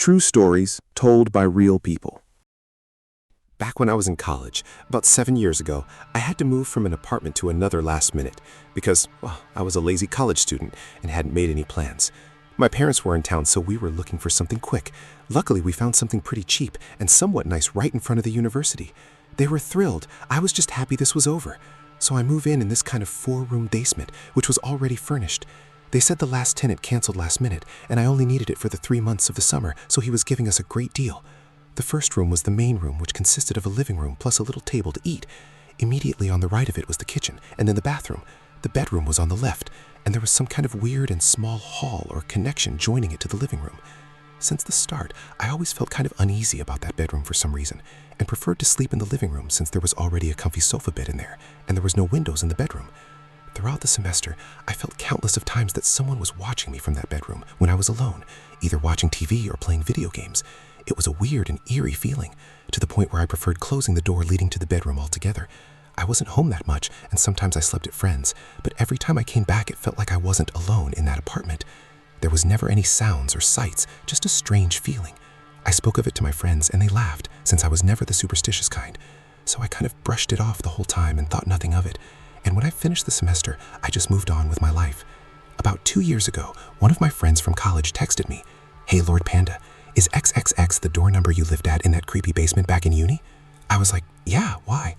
True stories told by real people. Back when I was in college, about 7 years ago, I had to move from an apartment to another last minute because, well, I was a lazy college student and hadn't made any plans. My parents were in town, so we were looking for something quick. Luckily, we found something pretty cheap and somewhat nice right in front of the university. They were thrilled. I was just happy this was over. So I move in this kind of 4-room basement, which was already furnished. They said the last tenant canceled last minute, and I only needed it for the 3 months of the summer, so he was giving us a great deal. The first room was the main room, which consisted of a living room plus a little table to eat. Immediately on the right of it was the kitchen, and then the bathroom. The bedroom was on the left, and there was some kind of weird and small hall or connection joining it to the living room. Since the start, I always felt kind of uneasy about that bedroom for some reason, and preferred to sleep in the living room since there was already a comfy sofa bed in there, and there was no windows in the bedroom. Throughout the semester, I felt countless of times that someone was watching me from that bedroom when I was alone, either watching TV or playing video games. It was a weird and eerie feeling, to the point where I preferred closing the door leading to the bedroom altogether. I wasn't home that much, and sometimes I slept at friends, but every time I came back it felt like I wasn't alone in that apartment. There was never any sounds or sights, just a strange feeling. I spoke of it to my friends and they laughed, since I was never the superstitious kind. So I kind of brushed it off the whole time and thought nothing of it. And when I finished the semester, I just moved on with my life. About 2 years ago, one of my friends from college texted me, "Hey Lord Panda, is XXX the door number you lived at in that creepy basement back in uni?" I was like, "Yeah, why?"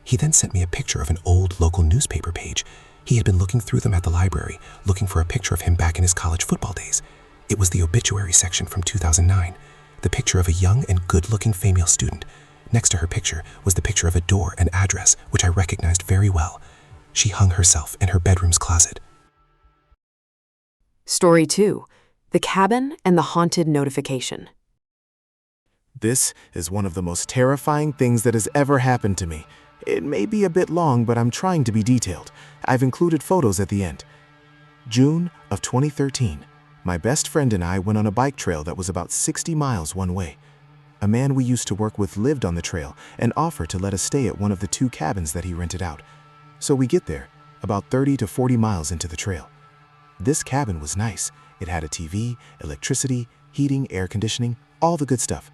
He then sent me a picture of an old local newspaper page. He had been looking through them at the library, looking for a picture of him back in his college football days. It was the obituary section from 2009, the picture of a young and good-looking female student. Next to her picture was the picture of a door and address, which I recognized very well. She hung herself in her bedroom's closet. Story 2. The Cabin and the Haunted Notification. This is one of the most terrifying things that has ever happened to me. It may be a bit long, but I'm trying to be detailed. I've included photos at the end. June of 2013. My best friend and I went on a bike trail that was about 60 miles one way. A man we used to work with lived on the trail and offered to let us stay at one of the 2 cabins that he rented out. So we get there, about 30 to 40 miles into the trail. This cabin was nice. It had a TV, electricity, heating, air conditioning, all the good stuff.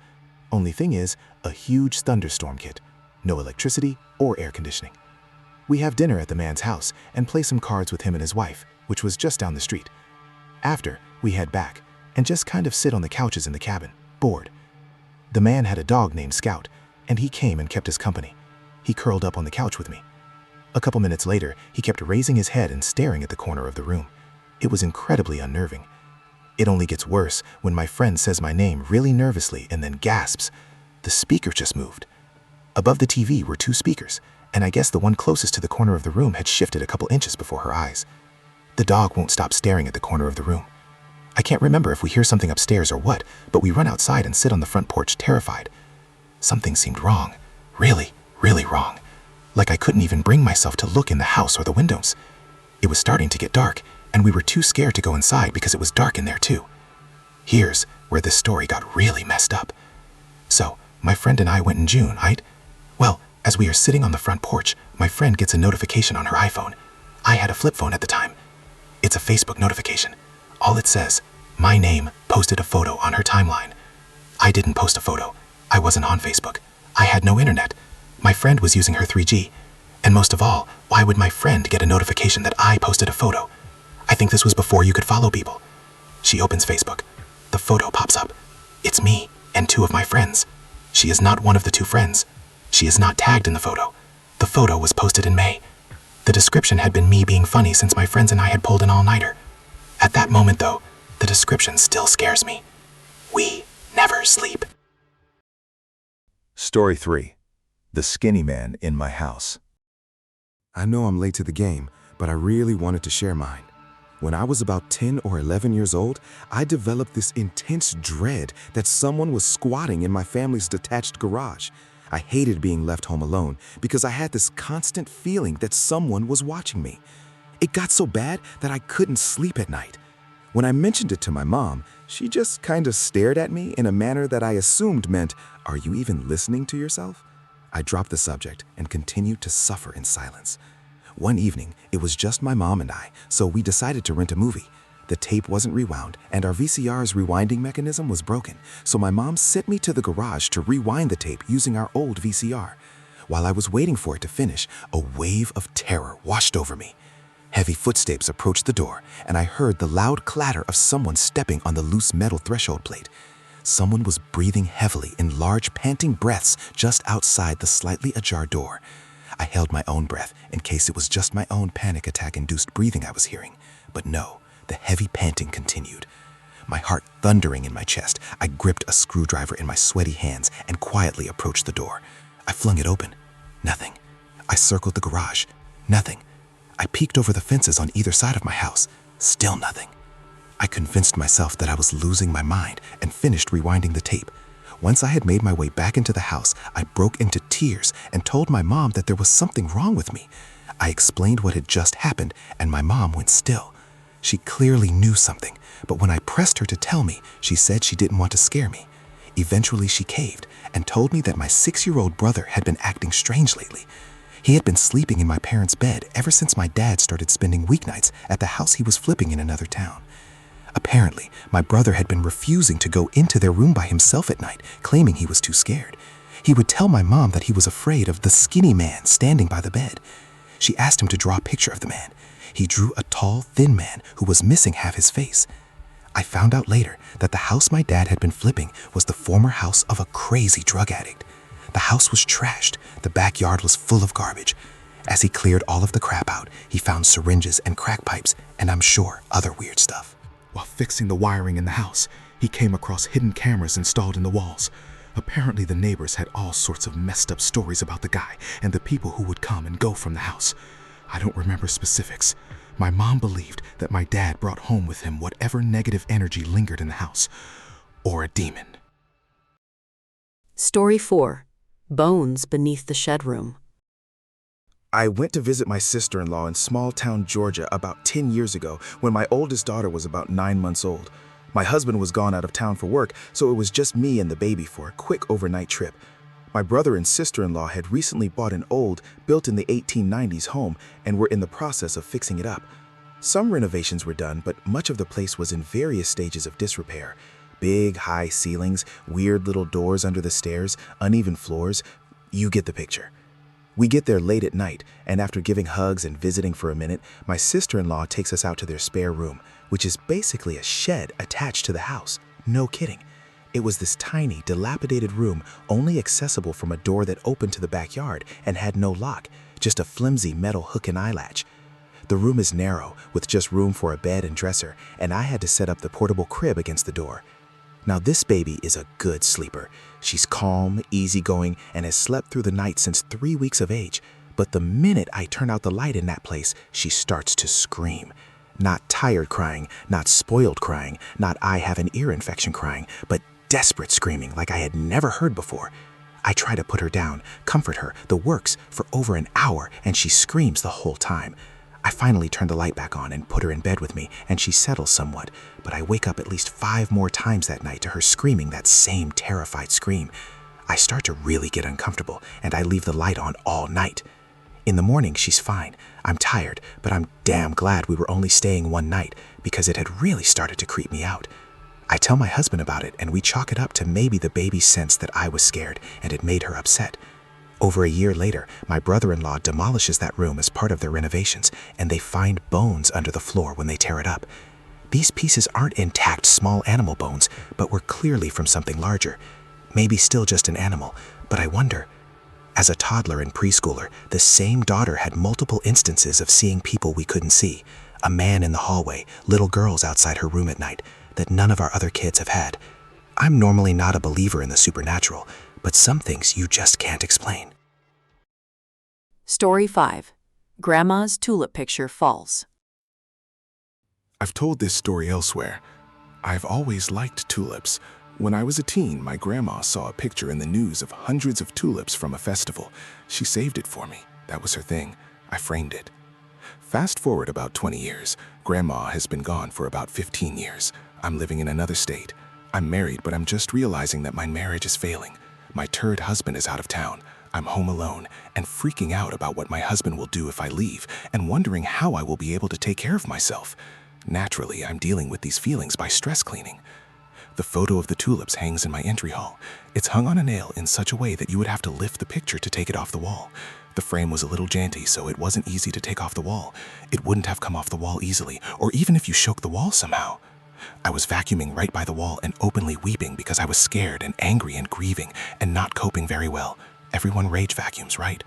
Only thing is, a huge thunderstorm kit. No electricity or air conditioning. We have dinner at the man's house and play some cards with him and his wife, which was just down the street. After, we head back and just kind of sit on the couches in the cabin, bored. The man had a dog named Scout, and he came and kept us company. He curled up on the couch with me. A couple minutes later, he kept raising his head and staring at the corner of the room. It was incredibly unnerving. It only gets worse when my friend says my name really nervously and then gasps. The speaker just moved. Above the TV were 2 speakers, and I guess the one closest to the corner of the room had shifted a couple inches before her eyes. The dog won't stop staring at the corner of the room. I can't remember if we hear something upstairs or what, but we run outside and sit on the front porch terrified. Something seemed wrong. Really, really wrong. Like I couldn't even bring myself to look in the house or the windows. It was starting to get dark, and we were too scared to go inside because it was dark in there too. Here's where this story got really messed up. So, my friend and I went in June, right? Well, as we are sitting on the front porch, my friend gets a notification on her iPhone. I had a flip phone at the time. It's a Facebook notification. All it says, my name posted a photo on her timeline. I didn't post a photo. I wasn't on Facebook. I had no internet. My friend was using her 3G. And most of all, why would my friend get a notification that I posted a photo? I think this was before you could follow people. She opens Facebook. The photo pops up. It's me and 2 of my friends. She is not one of the 2 friends. She is not tagged in the photo. The photo was posted in May. The description had been me being funny since my friends and I had pulled an all-nighter. At that moment, though, the description still scares me. We never sleep. Story 3. The Skinny Man in My House. I know I'm late to the game, but I really wanted to share mine. When I was about 10 or 11 years old, I developed this intense dread that someone was squatting in my family's detached garage. I hated being left home alone because I had this constant feeling that someone was watching me. It got so bad that I couldn't sleep at night. When I mentioned it to my mom, she just kind of stared at me in a manner that I assumed meant, "Are you even listening to yourself?" I dropped the subject and continued to suffer in silence. One evening, it was just my mom and I, so we decided to rent a movie. The tape wasn't rewound, and our VCR's rewinding mechanism was broken, so my mom sent me to the garage to rewind the tape using our old VCR. While I was waiting for it to finish, a wave of terror washed over me. Heavy footsteps approached the door, and I heard the loud clatter of someone stepping on the loose metal threshold plate. Someone was breathing heavily in large, panting breaths just outside the slightly ajar door. I held my own breath in case it was just my own panic attack-induced breathing I was hearing. But no, the heavy panting continued. My heart thundering in my chest, I gripped a screwdriver in my sweaty hands and quietly approached the door. I flung it open. Nothing. I circled the garage. Nothing. I peeked over the fences on either side of my house. Still nothing. I convinced myself that I was losing my mind and finished rewinding the tape. Once I had made my way back into the house, I broke into tears and told my mom that there was something wrong with me. I explained what had just happened, and my mom went still. She clearly knew something, but when I pressed her to tell me, she said she didn't want to scare me. Eventually, she caved and told me that my 6-year-old brother had been acting strange lately. He had been sleeping in my parents' bed ever since my dad started spending weeknights at the house he was flipping in another town. Apparently, my brother had been refusing to go into their room by himself at night, claiming he was too scared. He would tell my mom that he was afraid of the skinny man standing by the bed. She asked him to draw a picture of the man. He drew a tall, thin man who was missing half his face. I found out later that the house my dad had been flipping was the former house of a crazy drug addict. The house was trashed. The backyard was full of garbage. As he cleared all of the crap out, he found syringes and crack pipes, and I'm sure other weird stuff. While fixing the wiring in the house, he came across hidden cameras installed in the walls. Apparently, the neighbors had all sorts of messed up stories about the guy and the people who would come and go from the house. I don't remember specifics. My mom believed that my dad brought home with him whatever negative energy lingered in the house, or a demon. Story 4. Bones Beneath the Shed Room. I went to visit my sister-in-law in small-town Georgia about 10 years ago when my oldest daughter was about 9 months old. My husband was gone out of town for work, so it was just me and the baby for a quick overnight trip. My brother and sister-in-law had recently bought an old, built in the 1890s home and were in the process of fixing it up. Some renovations were done, but much of the place was in various stages of disrepair. Big, high ceilings, weird little doors under the stairs, uneven floors. You get the picture. We get there late at night, and after giving hugs and visiting for a minute, my sister-in-law takes us out to their spare room, which is basically a shed attached to the house. No kidding. It was this tiny, dilapidated room only accessible from a door that opened to the backyard and had no lock, just a flimsy metal hook and eye latch. The room is narrow, with just room for a bed and dresser, and I had to set up the portable crib against the door. Now this baby is a good sleeper. She's calm, easygoing, and has slept through the night since 3 weeks of age. But the minute I turn out the light in that place, she starts to scream. Not tired crying, not spoiled crying, not I have an ear infection crying, but desperate screaming like I had never heard before. I try to put her down, comfort her, the works, for over an hour, and she screams the whole time. I finally turn the light back on and put her in bed with me, and she settles somewhat, but I wake up at least 5 more times that night to her screaming that same terrified scream. I start to really get uncomfortable, and I leave the light on all night. In the morning, she's fine. I'm tired, but I'm damn glad we were only staying one night, because it had really started to creep me out. I tell my husband about it, and we chalk it up to maybe the baby's sense that I was scared, and it made her upset. Over a year later, my brother-in-law demolishes that room as part of their renovations, and they find bones under the floor when they tear it up. These pieces aren't intact small animal bones, but were clearly from something larger. Maybe still just an animal, but I wonder. As a toddler and preschooler, the same daughter had multiple instances of seeing people we couldn't see. A man in the hallway, little girls outside her room at night, that none of our other kids have had. I'm normally not a believer in the supernatural, but some things you just can't explain. Story 5. Grandma's tulip picture false. I've told this story elsewhere. I've always liked tulips. When I was a teen, my grandma saw a picture in the news of hundreds of tulips from a festival. She saved it for me. That was her thing. I framed it. Fast forward about 20 years. Grandma has been gone for about 15 years. I'm living in another state. I'm married, but I'm just realizing that my marriage is failing. My turd husband is out of town. I'm home alone and freaking out about what my husband will do if I leave and wondering how I will be able to take care of myself. Naturally, I'm dealing with these feelings by stress cleaning. The photo of the tulips hangs in my entry hall. It's hung on a nail in such a way that you would have to lift the picture to take it off the wall. The frame was a little janty, so it wasn't easy to take off the wall. It wouldn't have come off the wall easily, or even if you shook the wall somehow. I was vacuuming right by the wall and openly weeping because I was scared and angry and grieving and not coping very well. Everyone rage vacuums, right?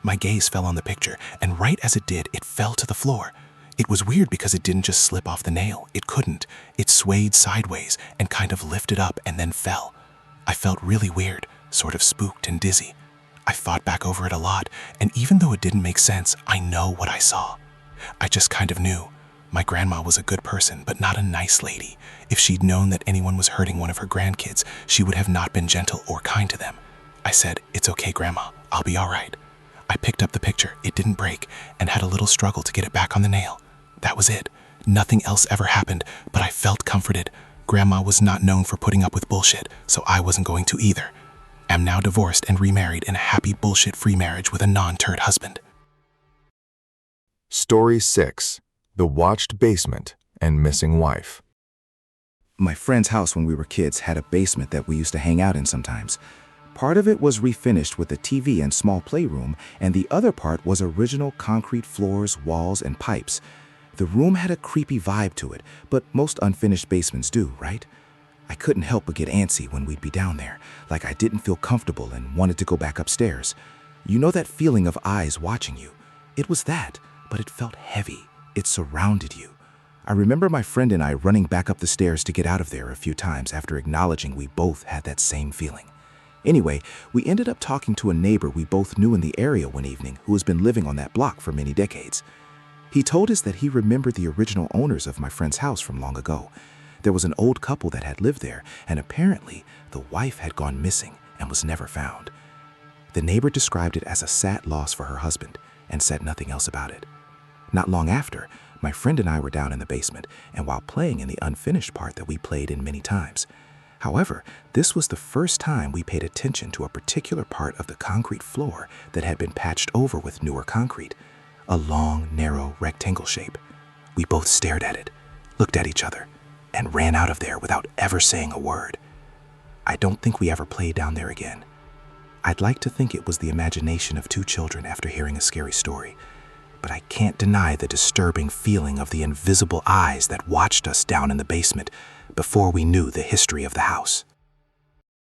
My gaze fell on the picture, and right as it did, it fell to the floor. It was weird because it didn't just slip off the nail. It couldn't. It swayed sideways and kind of lifted up and then fell. I felt really weird, sort of spooked and dizzy. I thought back over it a lot, and even though it didn't make sense, I know what I saw. I just kind of knew. My grandma was a good person, but not a nice lady. If she'd known that anyone was hurting one of her grandkids, she would have not been gentle or kind to them. I said, "It's okay, Grandma. I'll be all right." I picked up the picture, it didn't break, and had a little struggle to get it back on the nail. That was it. Nothing else ever happened, but I felt comforted. Grandma was not known for putting up with bullshit, so I wasn't going to either. Am now divorced and remarried in a happy bullshit-free marriage with a non-turd husband. Story 6. The Watched Basement and Missing Wife. My friend's house when we were kids had a basement that we used to hang out in sometimes. Part of it was refinished with a TV and small playroom, and the other part was original concrete floors, walls, and pipes. The room had a creepy vibe to it, but most unfinished basements do, right? I couldn't help but get antsy when we'd be down there, like I didn't feel comfortable and wanted to go back upstairs. You know that feeling of eyes watching you? It was that, but it felt heavy. It surrounded you. I remember my friend and I running back up the stairs to get out of there a few times after acknowledging we both had that same feeling. Anyway, we ended up talking to a neighbor we both knew in the area one evening who has been living on that block for many decades. He told us that he remembered the original owners of my friend's house from long ago. There was an old couple that had lived there, and apparently the wife had gone missing and was never found. The neighbor described it as a sad loss for her husband and said nothing else about it. Not long after, my friend and I were down in the basement, and while playing in the unfinished part that we played in many times. However, this was the first time we paid attention to a particular part of the concrete floor that had been patched over with newer concrete, a long, narrow rectangle shape. We both stared at it, looked at each other, and ran out of there without ever saying a word. I don't think we ever played down there again. I'd like to think it was the imagination of two children after hearing a scary story, but I can't deny the disturbing feeling of the invisible eyes that watched us down in the basement before we knew the history of the house.